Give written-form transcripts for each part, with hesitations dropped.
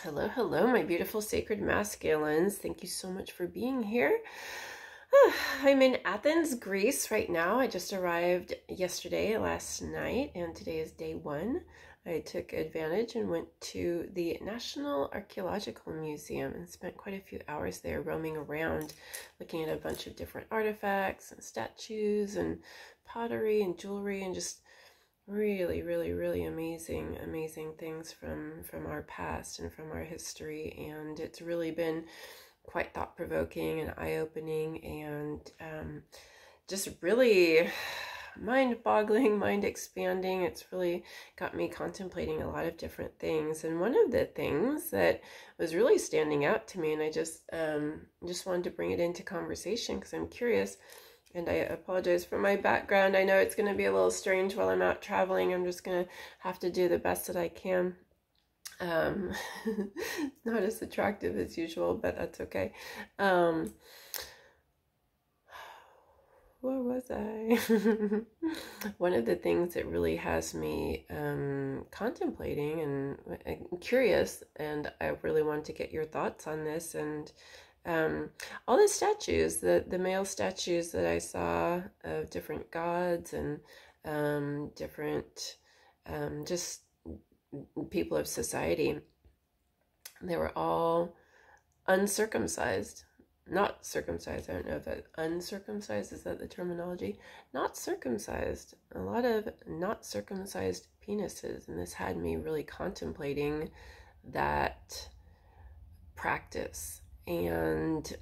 Hello, hello, my beautiful sacred masculines. Thank you so much for being here. I'm in Athens, Greece right now. I just arrived last night, and today is day one. I took advantage and went to the National Archaeological Museum and spent quite a few hours there roaming around, looking at a bunch of different artifacts and statues and pottery and jewelry and just really amazing things from our past and from our history. And it's really been quite thought-provoking and eye-opening, and just really mind-boggling, mind-expanding. It's really got me contemplating a lot of different things. And one of the things that was really standing out to me, and I just wanted to bring it into conversation because I'm curious. And I apologize for my background. I know it's going to be a little strange while I'm out traveling. I'm just going to have to do the best that I can. Not as attractive as usual, but that's okay. Where was I? One of the things that really has me contemplating and curious, and I really want to get your thoughts on this, and all the statues, the male statues that I saw of different gods and different just people of society, they were all uncircumcised, not circumcised. I don't know if that uncircumcised, is that the terminology? Not circumcised. A lot of not circumcised penises, and this had me really contemplating that practice. And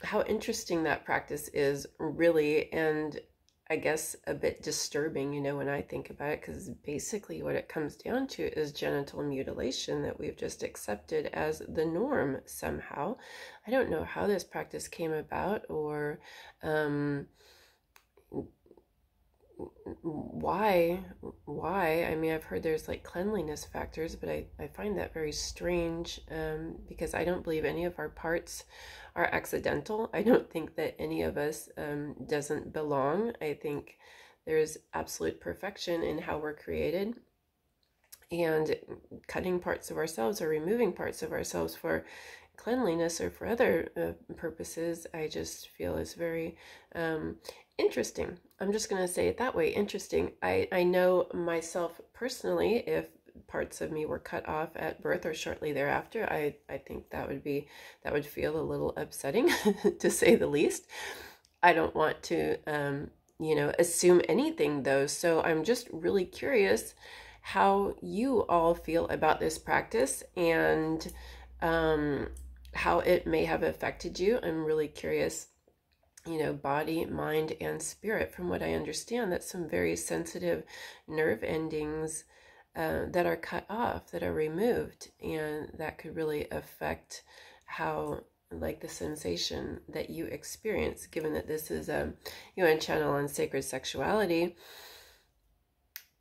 how interesting that practice is, really, and I guess a bit disturbing, when I think about it, because basically what it comes down to is genital mutilation that we've just accepted as the norm somehow. I don't know how this practice came about, or why. I mean, I've heard there's like cleanliness factors, but I find that very strange, because I don't believe any of our parts are accidental. I don't think that any of us doesn't belong. I think there's absolute perfection in how we're created, and cutting parts of ourselves or removing parts of ourselves for cleanliness or for other purposes, I just feel is very interesting. I'm just going to say it that way, interesting. I know myself personally, if parts of me were cut off at birth or shortly thereafter, I think that would feel a little upsetting to say the least. I don't want to assume anything though, so I'm just really curious how you all feel about this practice, and how it may have affected you. I'm really curious, body, mind, and spirit. From what I understand, that's some very sensitive nerve endings that are cut off, that are removed, and that could really affect how, like, the sensation that you experience, given that this is a UN channel on sacred sexuality.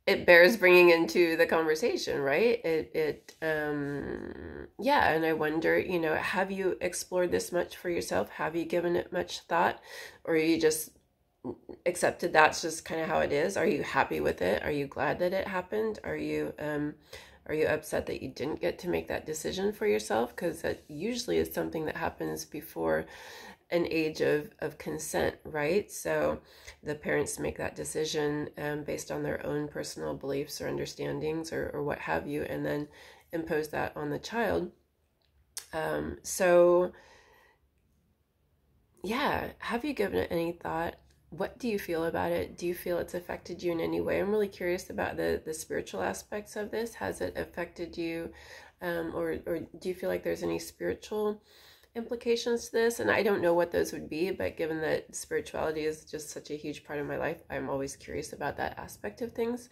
It bears bringing into the conversation, right? Yeah, and I wonder, have you explored this much for yourself? Have you given it much thought? Or you just accepted that's just kind of how it is? Are you happy with it? Are you glad that it happened? Are you upset that you didn't get to make that decision for yourself? Because that usually is something that happens before an age of consent, right? So the parents make that decision based on their own personal beliefs or understandings or what have you, and then impose that on the child. So yeah, have you given it any thought? What do you feel about it? Do you feel it's affected you in any way? I'm really curious about the spiritual aspects of this. Has it affected you, or do you feel like there's any spiritual implications to this? And I don't know what those would be, but given that spirituality is just such a huge part of my life, I'm always curious about that aspect of things.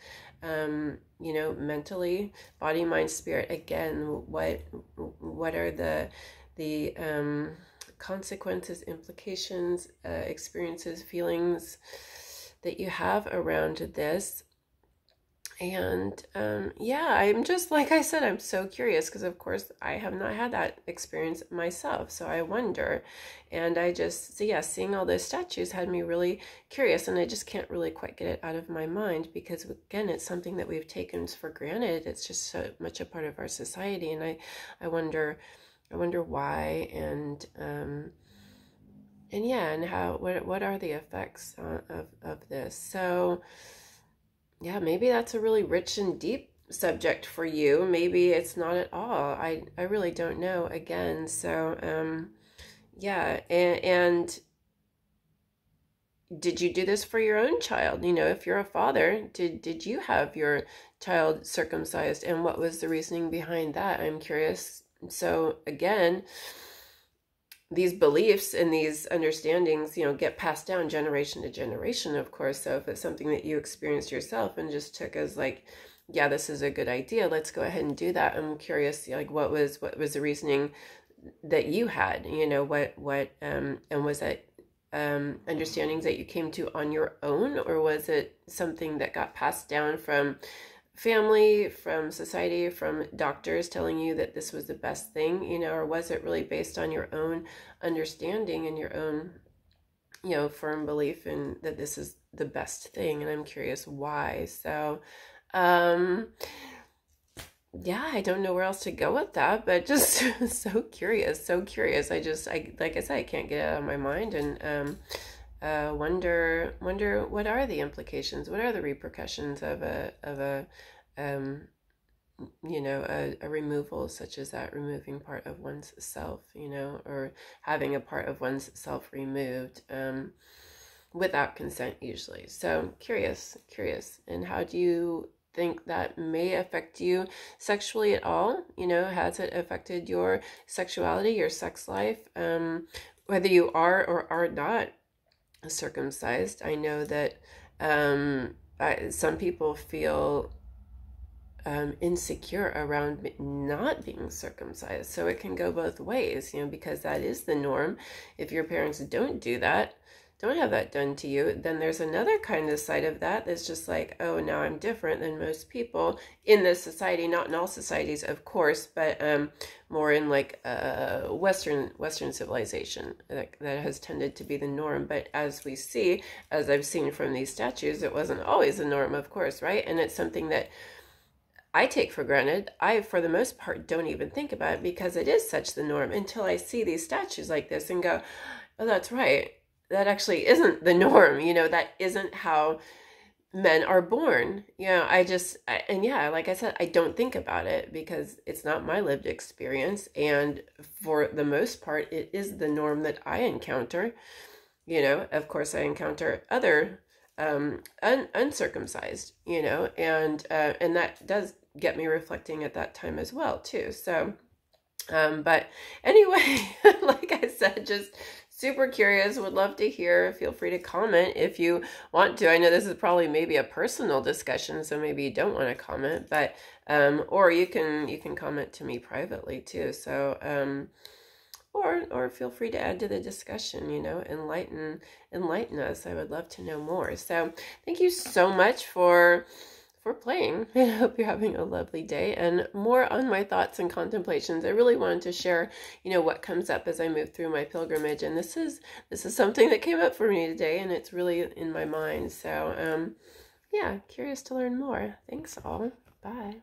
Mentally, body, mind, spirit. Again, what are the consequences, implications, experiences, feelings that you have around this? And yeah, I'm just, like I said, I'm so curious because, of course, I have not had that experience myself. So I wonder. And I just, so yeah, seeing all those statues had me really curious. And I just can't really quite get it out of my mind because, again, it's something that we've taken for granted. It's just so much a part of our society. And I wonder why. And yeah, and how, what are the effects of this? So yeah, maybe that's a really rich and deep subject for you. Maybe it's not at all. I really don't know, again. So yeah, and did you do this for your own child? You know, if you're a father, did you have your child circumcised, and what was the reasoning behind that? I'm curious. So again, these beliefs and these understandings, you know, get passed down generation to generation, of course. So if it's something that you experienced yourself and just took as like, yeah, this is a good idea, let's go ahead and do that. I'm curious, like, what was the reasoning that you had, you know, and was that understandings that you came to on your own, or was it something that got passed down from family, from society, from doctors telling you that this was the best thing, you know, or was it really based on your own understanding and your own, you know, firm belief in that this is the best thing? And I'm curious why. So yeah, I don't know where else to go with that, but just so curious. I like I said, I can't get it out of my mind. And wonder what are the implications, what are the repercussions of a you know, a removal such as that, removing part of one's self, you know, or having a part of one's self removed without consent usually. So curious. And how do you think that may affect you sexually at all? You know, has it affected your sexuality, your sex life, whether you are or are not circumcised? I know that some people feel insecure around not being circumcised. So it can go both ways, you know, because that is the norm. If your parents don't do that, don't have that done to you, then there's another kind of side of that that's just like, oh, now I'm different than most people in this society. Not in all societies, of course, but more in like Western civilization that has tended to be the norm. But as we see, as I've seen from these statues, it wasn't always the norm, of course, right? And it's something that I take for granted. I, for the most part, don't even think about it because it is such the norm until I see these statues like this and go, oh, that's right. That actually isn't the norm. You know, that isn't how men are born. You know, and yeah, like I said, I don't think about it because it's not my lived experience. And for the most part, it is the norm that I encounter. You know, of course, I encounter other uncircumcised, you know, and that does get me reflecting at that time as well too. So but anyway, like I said, just super curious, would love to hear. Feel free to comment if you want to. I know this is probably maybe a personal discussion, so maybe you don't want to comment, but or you can comment to me privately too. So or feel free to add to the discussion, you know, enlighten us. I would love to know more. So thank you so much for playing. I hope you're having a lovely day. And more on my thoughts and contemplations. I really wanted to share, you know, what comes up as I move through my pilgrimage. And this is something that came up for me today, and it's really in my mind. So yeah, curious to learn more. Thanks all. Bye.